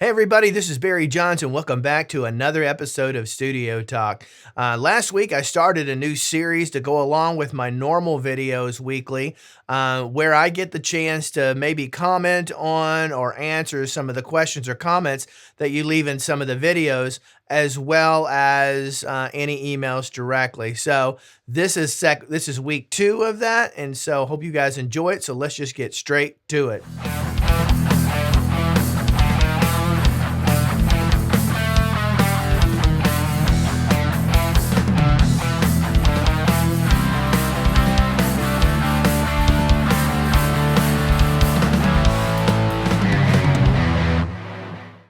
Hey everybody, this is Barry Johnson. Welcome back to another episode of Studio Talk. Last week I started a new series to go along with my normal videos weekly, where I get the chance to maybe comment on or answer some of the questions or comments that you leave in some of the videos, as well as any emails directly. So this is week 2 of that, and so hope you guys enjoy it. So let's just get straight to it.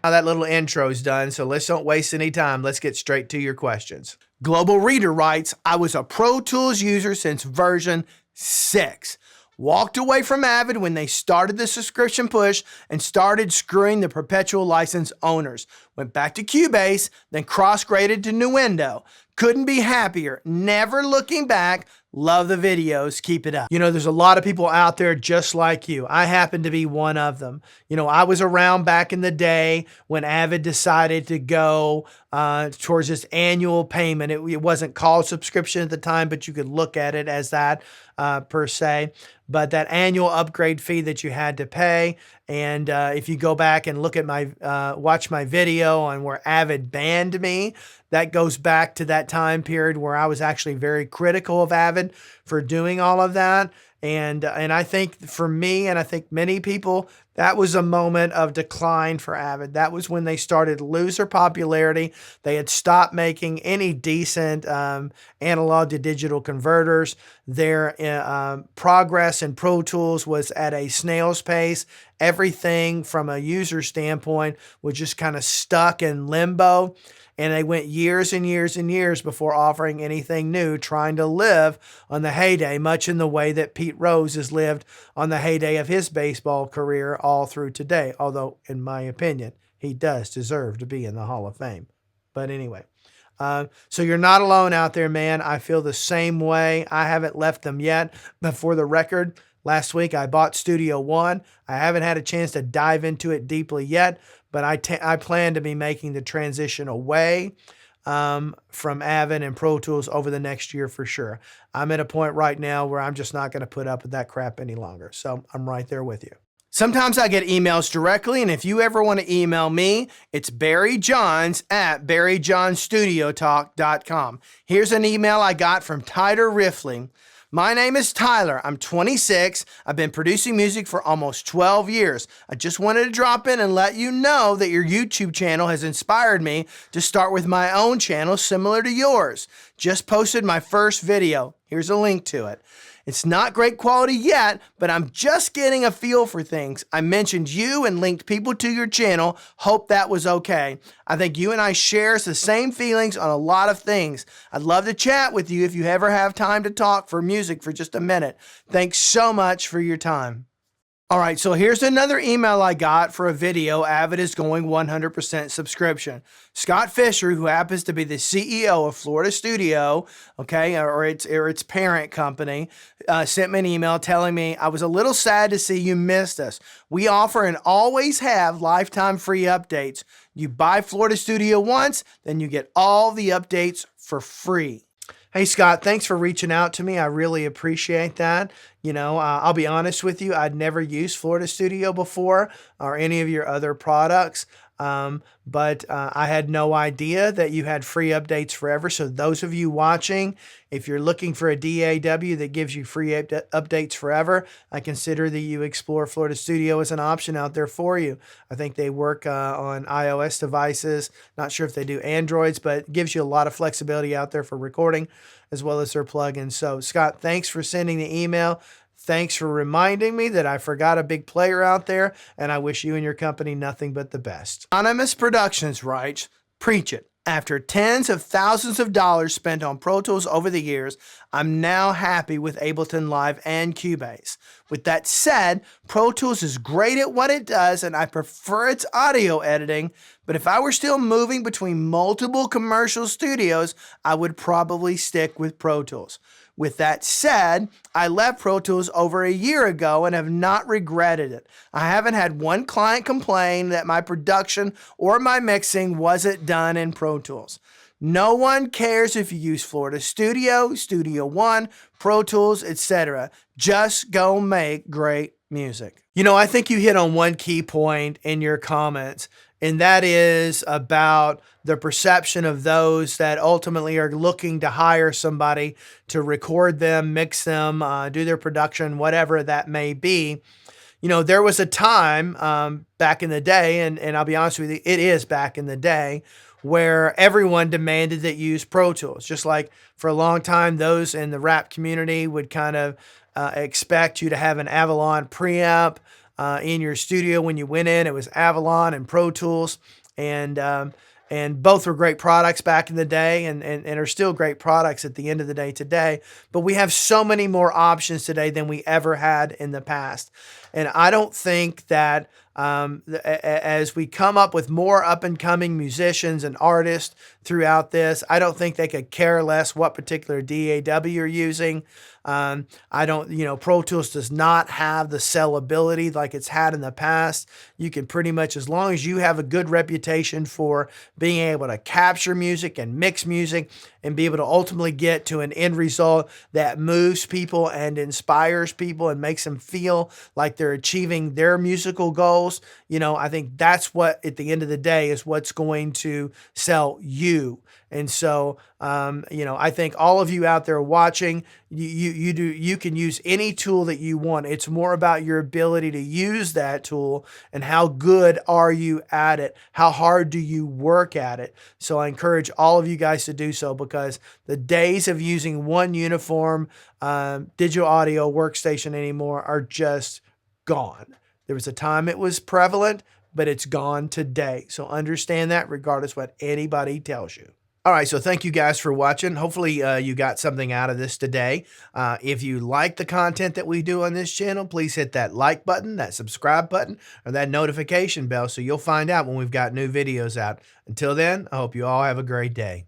Now that little intro is done, so let's don't waste any time. Let's get straight to your questions. Global Reader writes, I was a Pro Tools user since version 6. Walked away from Avid when they started the subscription push and started screwing the perpetual license owners. Went back to Cubase, then cross-graded to Nuendo. Couldn't be happier. Never looking back. Love the videos. Keep it up. You know, there's a lot of people out there just like you. I happen to be one of them. You know, I was around back in the day when Avid decided to go towards this annual payment. It wasn't called subscription at the time, but you could look at it as that per se. But that annual upgrade fee that you had to pay. And if you go back and look at my, watch my video on where Avid banned me, that goes back to that time period where I was actually very critical of Avid for doing all of that. And I think for me, and I think many people, that was a moment of decline for Avid. That was when they started to lose their popularity. They had stopped making any decent analog to digital converters. Their progress in Pro Tools was at a snail's pace. Everything from a user standpoint was just kind of stuck in limbo. And they went years and years and years before offering anything new, trying to live on the heyday, much in the way that Pete Rose has lived on the heyday of his baseball career all through today. Although, in my opinion, he does deserve to be in the Hall of Fame. But anyway, so you're not alone out there, man. I feel the same way. I haven't left them yet. But for the record, last week I bought Studio One. I haven't had a chance to dive into it deeply yet, but I plan to be making the transition away from Avid and Pro Tools over the next year for sure. I'm at a point right now where I'm just not going to put up with that crap any longer. So I'm right there with you. Sometimes I get emails directly, and if you ever want to email me, it's barryjohns@barryjohnsstudiotalk.com. Here's an email I got from Tyler Riffling. My name is Tyler. I'm 26. I've been producing music for almost 12 years. I just wanted to drop in and let you know that your YouTube channel has inspired me to start with my own channel similar to yours. Just posted my first video. Here's a link to it. It's not great quality yet, but I'm just getting a feel for things. I mentioned you and linked people to your channel. Hope that was okay. I think you and I share the same feelings on a lot of things. I'd love to chat with you if you ever have time to talk for music for just a minute. Thanks so much for your time. All right, so here's another email I got for a video Avid is going 100% subscription. Scott Fisher, who happens to be the CEO of Florida Studio, okay, or its parent company, sent me an email telling me, I was a little sad to see you missed us. We offer and always have lifetime free updates. You buy Florida Studio once, then you get all the updates for free. Hey, Scott, thanks for reaching out to me. I really appreciate that. You know, I'll be honest with you. I'd never used Florida Studio before or any of your other products. But I had no idea that you had free updates forever. So those of you watching, if you're looking for a DAW that gives you free updates forever, I consider that you explore Florida Studio as an option out there for you. I think they work on iOS devices. Not sure if they do Androids, but it gives you a lot of flexibility out there for recording as well as their plugins. So Scott, thanks for sending the email. Thanks for reminding me that I forgot a big player out there, and I wish you and your company nothing but the best. Anonymous Productions writes, preach it. After tens of thousands of dollars spent on Pro Tools over the years, I'm now happy with Ableton Live and Cubase. With that said, Pro Tools is great at what it does, and I prefer its audio editing, but if I were still moving between multiple commercial studios, I would probably stick with Pro Tools. With that said, I left Pro Tools over a year ago and have not regretted it. I haven't had one client complain that my production or my mixing wasn't done in Pro Tools. No one cares if you use Florida Studio, Studio One, Pro Tools, etc. Just go make great music. You know, I think you hit on one key point in your comments, and that is about the perception of those that ultimately are looking to hire somebody to record them, mix them, do their production, whatever that may be. You know, there was a time back in the day, and I'll be honest with you, it is back in the day, where everyone demanded that you use Pro Tools. Just like for a long time, those in the rap community would kind of expect you to have an Avalon preamp in your studio. When you went in, it was Avalon and Pro Tools, and both were great products back in the day and are still great products at the end of the day today. But we have so many more options today than we ever had in the past. And I don't think that as we come up with more up-and-coming musicians and artists throughout this, I don't think they could care less what particular DAW you're using. Pro Tools does not have the sellability like it's had in the past. You can pretty much, as long as you have a good reputation for being able to capture music and mix music and be able to ultimately get to an end result that moves people and inspires people and makes them feel like they're achieving their musical goals, you know, I think that's what, at the end of the day, is what's going to sell you. And so, I think all of you out there watching, you can use any tool that you want. It's more about your ability to use that tool and how good are you at it? How hard do you work at it? So I encourage all of you guys to do so, because the days of using one uniform digital audio workstation anymore are just gone. There was a time it was prevalent, but it's gone today. So understand that regardless what anybody tells you. All right, so thank you guys for watching. Hopefully you got something out of this today. If you like the content that we do on this channel, please hit that like button, that subscribe button, or that notification bell so you'll find out when we've got new videos out. Until then, I hope you all have a great day.